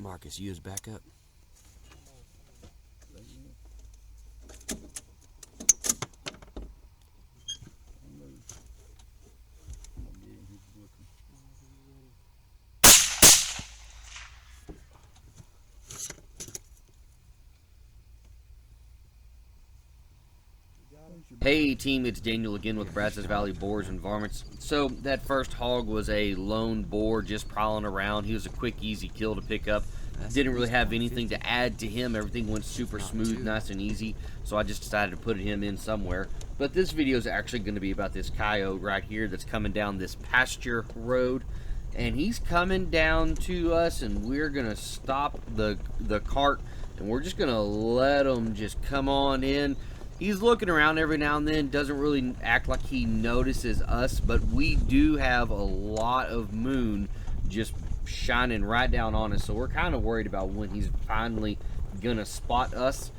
Marcus, you is back up. Hey team, it's Daniel again with Brazos Valley Boars and Varmits. So that first hog was a lone boar just prowling around. He was a quick, easy kill to pick up. Didn't really have anything to add to him. Everything went super smooth, nice and easy. So I just decided to put him in somewhere. But this video is actually going to be about this coyote right here that's coming down this pasture road. And he's coming down to us, and we're going to stop the cart. And we're just going to let him just come on in. He's looking around every now and then, doesn't really act like he notices us, but we do have a lot of moon just shining right down on us, so we're kind of worried about when he's finally gonna spot us.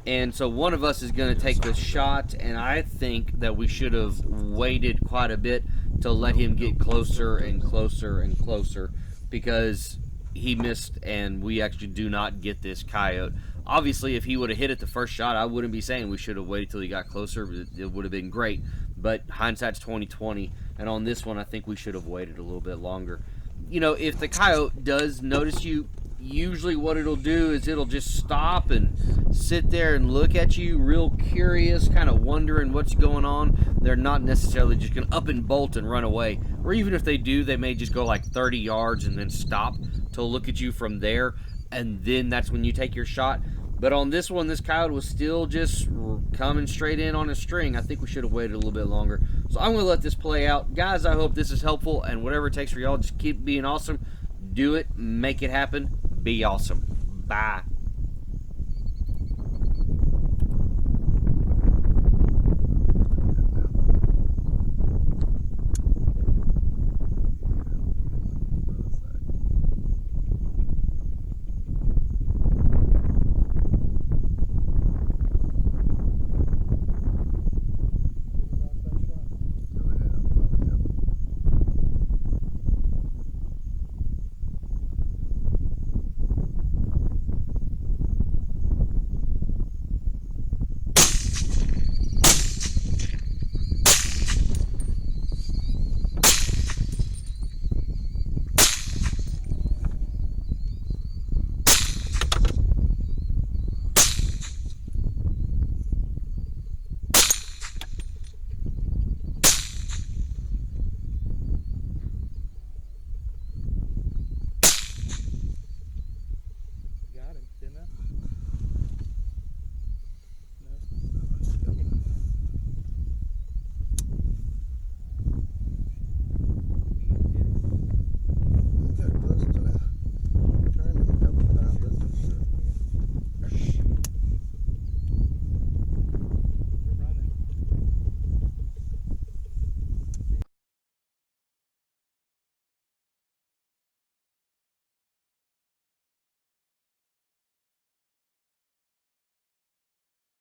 And so one of us is gonna take the shot, and I think that we should have waited quite a bit to let him get closer and closer and closer, because he missed and we actually do not get this coyote. Obviously, if he would have hit it the first shot, I wouldn't be saying we should have waited till he got closer. It would have been great, but hindsight's 20/20, and on this one, I think we should have waited a little bit longer. You know, if the coyote does notice you, usually what it'll do is it'll just stop and sit there and look at you real curious, kind of wondering what's going on. They're not necessarily just going to up and bolt and run away, or even if they do, they may just go like 30 yards and then stop to look at you from there, and then that's when you take your shot. But on this one, this coyote was still just coming straight in on a string. I think we should have waited a little bit longer. So I'm going to let this play out. Guys, I hope this is helpful, and whatever it takes for y'all, just keep being awesome. Do it. Make it happen. Be awesome. Bye.